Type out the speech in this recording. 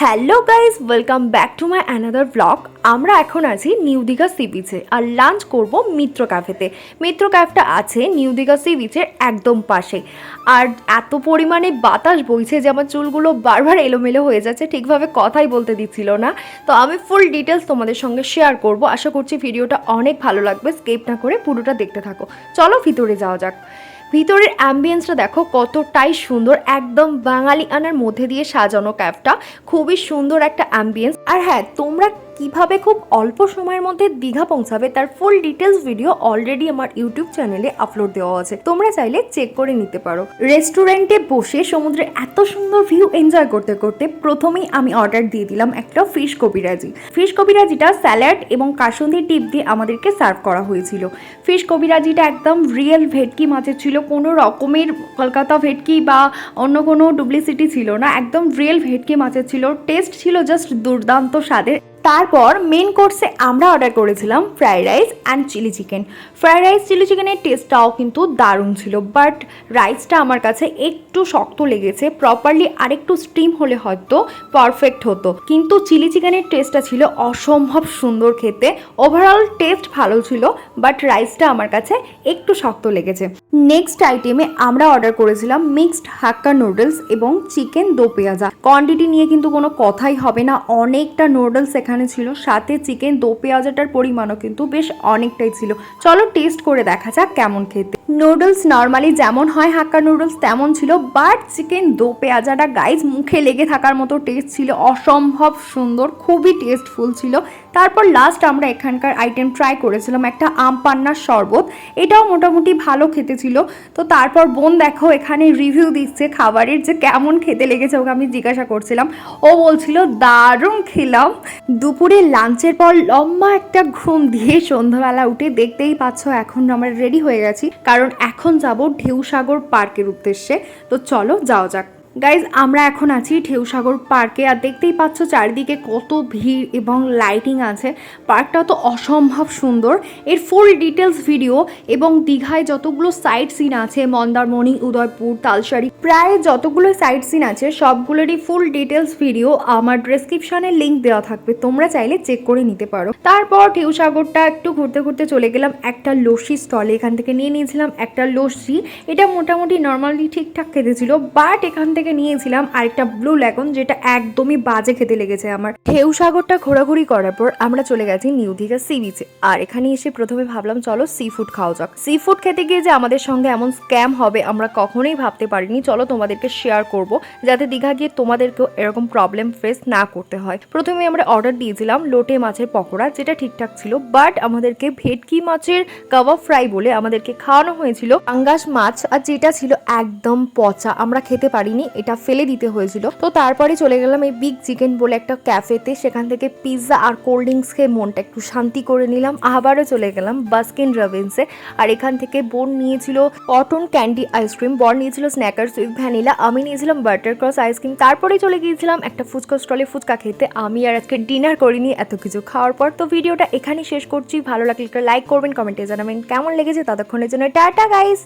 Hello guys, welcome back to my another blog. আমরা এখন আছি নিউ দীঘা সি বিচে আর লাঞ্চ করব মিত্র ক্যাফেতে। মিত্র ক্যাফটা আছে নিউ দীঘা সি বিচের একদম পাশে। আর এত পরিমাণে বাতাস বইছে যে আমার চুলগুলো বারবার এলোমেলো হয়ে যাচ্ছে, ঠিকভাবে কথাই বলতে দিচ্ছিল না। তো আমি ফুল ডিটেলস তোমাদের সঙ্গে শেয়ার করব। আশা করছি ভিডিওটা অনেক ভালো লাগবে, স্কিপ না করে পুরোটা দেখতে থাকো। চলো ভিতরে যাওয়া যাক। ভিতরের অ্যাম্বিয়েন্সটা দেখো কতটাই সুন্দর, একদম বাঙালি আনার মধ্যে দিয়ে সাজানো ক্যাফটা। খুবই সুন্দর একটা অ্যাম্বিয়েন্স। আর হ্যাঁ, তোমরা কিভাবে খুব অল্প সময়ের মধ্যে দীঘা পৌঁছাবে তার ফুল ডিটেলস ভিডিও অলরেডি আমার ইউটিউব চ্যানেলে আপলোড দেওয়া আছে, তোমরা চাইলে চেক করে নিতে পারো। রেস্টুরেন্টে বসে সমুদ্রের এত সুন্দর ভিউ এনজয় করতে করতে প্রথমেই আমি অর্ডার দিয়ে দিলাম একটা ফিশ কবিরাজি। ফিশ কবিরাজিটা স্যালাড এবং কাসুন্দি ডিপ দিয়ে আমাদেরকে সার্ভ করা হয়েছিল। ফিশ কবিরাজিটা একদম রিয়েল ভেটকি মাছের ছিল, কোনো রকমের কলকাতা ভেটকি বা অন্য কোনো ডুপ্লিসিটি ছিল না, একদম রিয়েল ভেটকি মাছের ছিল। টেস্ট ছিল জাস্ট দুর্দান্ত স্বাদের। তারপর মেন কোর্সে আমরা অর্ডার করেছিলাম fried rice and chilli chicken. Fried rice chilli চিকেনের টেস্টটাও কিন্তু দারুণ ছিল, বাট রাইসটা আমার কাছে একটু শক্ত লেগেছে। প্রপারলি আরেকটু স্টিম হলে হয়তো পারফেক্ট হতো, কিন্তু চিলি চিকেনের টেস্টটা ছিল অসম্ভব সুন্দর খেতে। ওভারঅল টেস্ট ভালো ছিল, বাট রাইসটা আমার কাছে একটু শক্ত লেগেছে। নেক্সট আইটেমে আমরা অর্ডার করেছিলাম মিক্সড হাক্কা নুডলস এবং চিকেন দো পেঁয়াজা। কোয়ান্টিটি নিয়ে কিন্তু কোনো কথাই হবে না, অনেকটা নুডলস এখানে ছিল, সাথে চিকেন দো পেঁয়াজাটার পরিমাণও কিন্তু বেশ অনেকটাই ছিল। চলো টেস্ট করে দেখা যাক কেমন খেতে। নুডলস নর্মালি যেমন হয় হাক্কা নুডলস তেমন ছিল, বাট চিকেন দো পেঁয়াজাটা গাইজ মুখে লেগে থাকার মতো টেস্ট ছিল, অসম্ভব সুন্দর, খুবই টেস্টফুল ছিল। তারপর লাস্ট আমরা এখানকার আইটেম ট্রাই করেছিলাম একটা আম পান্নার শরবত, এটাও মোটামুটি ভালো খেতে ছিল। তো তারপর বোন দেখো এখানে রিভিউ দিচ্ছে খাবারের, যে কেমন খেতে লেগেছে ওকে আমি জিজ্ঞাসা করছিলাম, ও বলছিল দারুণ খেলাম। দুপুরে লাঞ্চের পর লম্বা একটা ঘুম দিয়ে সন্ধ্যাবেলা উঠে দেখতেই পাচ্ছ এখন আমরা রেডি হয়ে গেছি, কারণ এখন যাব ঢেউসাগর পার্কের উদ্দেশ্যে। তো চলো যাওয়া যাক। গাইজ, আমরা এখন আছি ঢেউসাগর পার্কে, আর দেখতেই পাচ্ছ চারিদিকে কত ভিড় এবং লাইটিং আছে। পার্কটা তো অসম্ভব সুন্দর। এর ফুল ডিটেলস ভিডিও এবং দীঘায় যতগুলো সাইট সিন আছে, মন্দারমণি, উদয়পুর, তালসারি, প্রায় যতগুলো সাইট সিন আছে সবগুলোরই ফুল ডিটেলস ভিডিও আমার ডেসক্রিপশনে লিঙ্ক দেওয়া থাকবে, তোমরা চাইলে চেক করে নিতে পারো। তারপর ঢেউসাগরটা একটু ঘুরতে ঘুরতে চলে গেলাম একটা লস্যি স্টলে। এখান থেকে নিয়ে নিয়েছিলাম একটা লস্যি, এটা মোটামুটি নর্মালি ঠিকঠাক খেতে ছিল, বাট এখান থেকে নিয়েছিলাম আরেকটা ব্লু ল্যাগন, যেটা একদমই বাজে খেতে লেগেছে আমার। ঢেউসাগরটা ঘোরাঘুরি করার পর আমরা চলে গেছি নিউ দীঘা সি বিচে। আর এখানে এসে প্রথমে ভাবলাম চলো সি ফুড খাওয়া যাক। সি ফুড খেতে গিয়ে যে আমাদের সঙ্গে এমন স্ক্যাম হবে আমরা কখনোই ভাবতে পারিনি। চলো তোমাদেরকে শেয়ার করব, যাতে দীঘা গিয়ে তোমাদেরকেও এরকম প্রবলেম ফেস না করতে হয়। প্রথমে আমরা অর্ডার দিয়েছিলাম লোটে মাছের পকোড়া, যেটা ঠিকঠাক ছিল, বাট আমাদেরকে ভেটকি মাছের কাবাব ফ্রাই বলে আমাদেরকে খাওয়ানো হয়েছিল পাঙ্গাস মাছ, আর যেটা ছিল একদম পচা, আমরা খেতে পারিনি, এটা ফেলে দিতে হয়েছিল। তো তারপরে চলে গেলাম এই বিগ চিকেন বলে একটা ক্যাফেতে, সেখান থেকে পিৎজা আর কোল্ড ড্রিঙ্কস খেয়ে মনটা একটু শান্তি করে নিলাম। আবারও চলে গেলাম বাস্কিন রবিন্সে, আর এখান থেকে বোন নিয়েছিল কটন ক্যান্ডি আইসক্রিম, বর নিয়েছিল স্ন্যাকার্স উইথ ভ্যানিলা, আমি নিয়েছিলাম বাটার ক্রস আইসক্রিম। তারপরে চলে গিয়েছিলাম একটা ফুচকা স্টলে ফুচকা খেতে। আমি আর আজকে ডিনার করিনি এত কিছু খাওয়ার পর। তো ভিডিওটা এখানেই শেষ করছি, ভালো লাগলে একটা লাইক করবেন, কমেন্টে জানাবেন কেমন লেগেছে। ততক্ষণের জন্য টাটা গাইস।